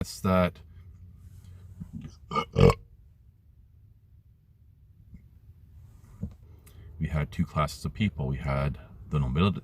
It's that we had two classes of people. We had the nobility.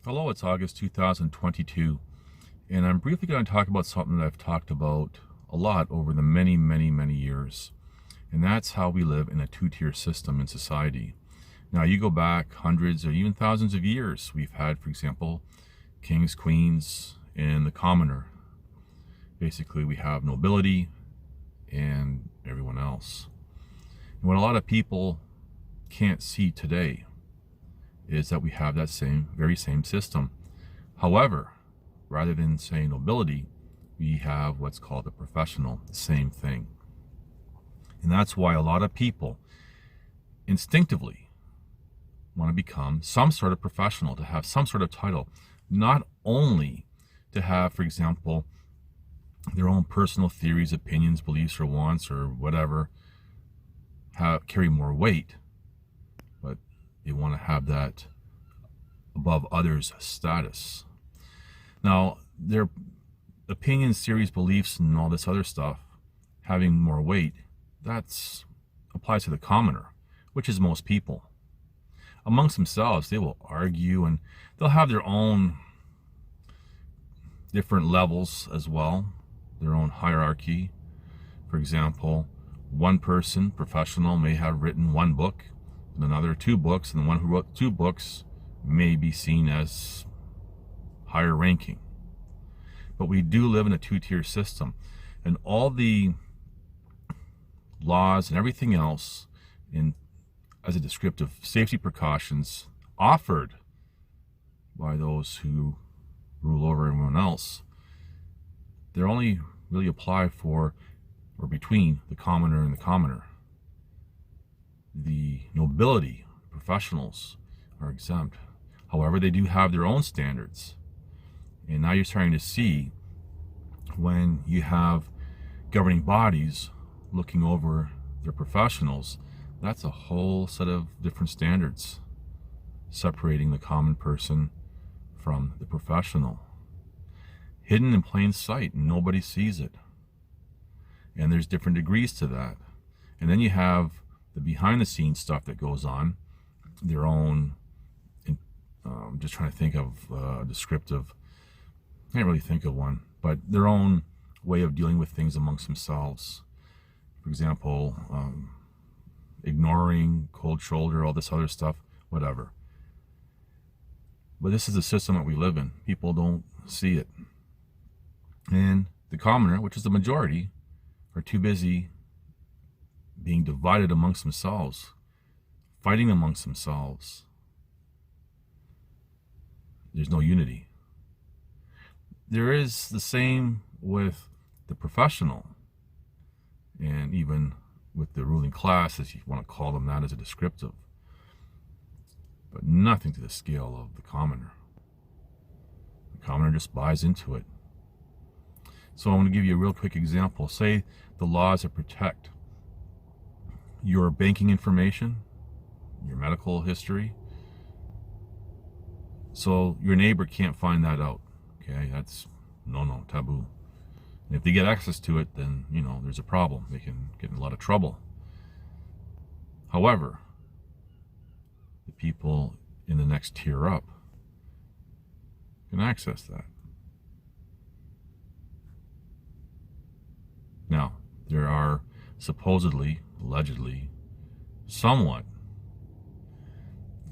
Hello, it's August 2022, and I'm briefly going to talk about something that I've talked about a lot over the many years, and that's how we live in a two-tier system in society. Now, you go back hundreds or even thousands of years, we've had, for example, kings, queens, and the commoner. Basically, we have nobility and everyone else. And what a lot of people can't see today is that we have that very same system. However, rather than saying nobility, we have what's called a professional, the same thing. And that's why a lot of people instinctively want to become some sort of professional, to have some sort of title, not only to have, for example, their own personal theories, opinions, beliefs, or wants, or whatever, carry more weight, but they want to have that above others status. Now, their opinions, theories, beliefs, and all this other stuff having more weight, that applies to the commoner, which is most people. Amongst themselves, they will argue and they'll have their own different levels as well, their own hierarchy. For example, one person, professional, may have written one book, and another two books, and the one who wrote two books may be seen as higher ranking. But we do live in a two-tier system, and all the laws and everything else as a descriptive safety precautions offered by those who rule over everyone else, they're only really apply for or between the commoner and the commoner. The nobility, professionals, are exempt. However, they do have their own standards. And now you're starting to see, when you have governing bodies looking over their professionals, that's a whole set of different standards, separating the common person from the professional. Hidden in plain sight, nobody sees it. And there's different degrees to that. And then you have the behind the scenes stuff that goes on, their own, I'm just trying to think of a descriptive, I can't really think of one, but their own way of dealing with things amongst themselves. For example, ignoring, cold shoulder, all this other stuff, whatever. But this is the system that we live in. People don't see it. And the commoner, which is the majority, are too busy being divided amongst themselves, fighting amongst themselves. There's no unity. There is the same with the professional, and even with the ruling class, as you want to call them that as a descriptive, but nothing to the scale of the commoner. The commoner just buys into it. So I'm going to give you a real quick example. Say the laws that protect your banking information, your medical history, so your neighbor can't find that out. Okay, that's no, taboo. And if they get access to it, then, there's a problem. They can get in a lot of trouble. However, the people in the next tier up can access that. Now, there are supposedly, allegedly, somewhat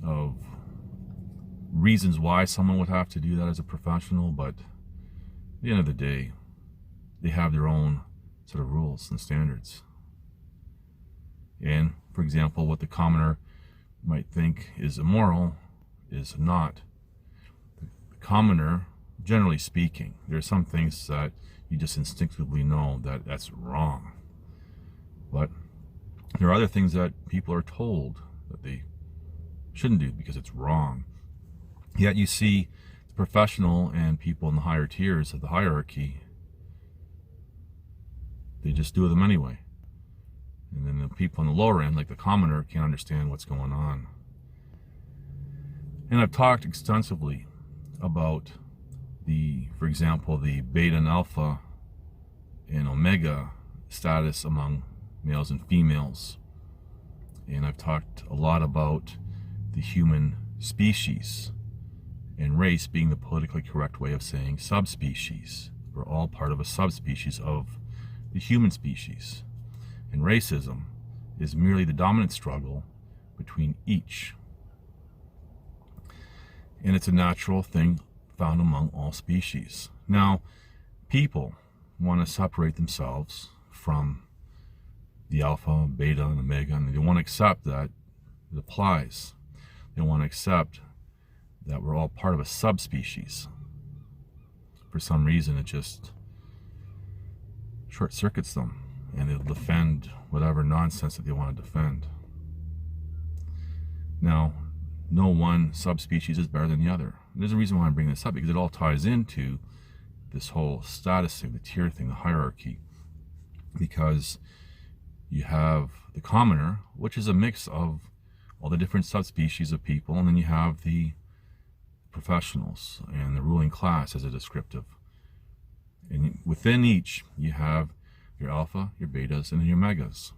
of reasons why someone would have to do that as a professional, but at the end of the day, they have their own set of rules and standards. And, for example, what the commoner might think is immoral is not. The commoner, generally speaking, there are some things that you just instinctively know that that's wrong. But there are other things that people are told that they shouldn't do, because it's wrong. Yet you see the professional and people in the higher tiers of the hierarchy, they just do them anyway. And then the people on the lower end, like the commoner, can't understand what's going on. And I've talked extensively about for example, the beta and alpha and omega status among males and females. And I've talked a lot about the human species, and race being the politically correct way of saying subspecies. We're all part of a subspecies of the human species. And racism is merely the dominant struggle between each. And it's a natural thing found among all species. Now, people want to separate themselves from the alpha, beta, and omega, and they want to accept that it applies. They want to accept that we're all part of a subspecies. For some reason, it just short circuits them, and they'll defend whatever nonsense that they want to defend. Now, no one subspecies is better than the other. And there's a reason why I'm bringing this up, because it all ties into this whole status thing, the tier thing, the hierarchy. Because you have the commoner, which is a mix of all the different subspecies of people, and then you have the professionals and the ruling class as a descriptive. And within each, you have your alpha, your betas, and your omegas.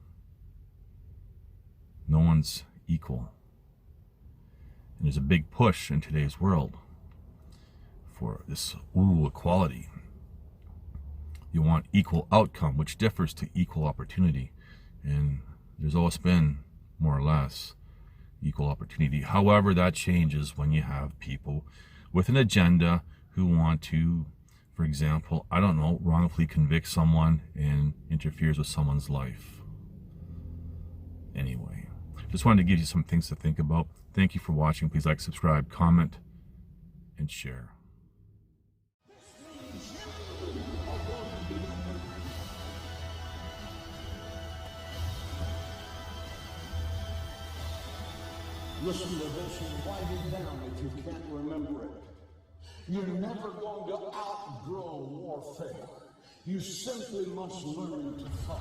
No one's equal. And there's a big push in today's world for this equality. You want equal outcome, which differs to equal opportunity. And there's always been, more or less, equal opportunity. However, that changes when you have people with an agenda who want to, for example, I don't know, wrongfully convict someone and interferes with someone's life. Anyway, just wanted to give you some things to think about. Thank you for watching. Please like, subscribe, comment, and share. Listen to this and write it down if you can't remember it. You're never going to outgrow warfare. You simply must learn to fight.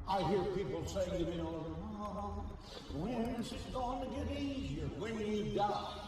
I hear people saying to me, oh, when is it going to get easier? When you die.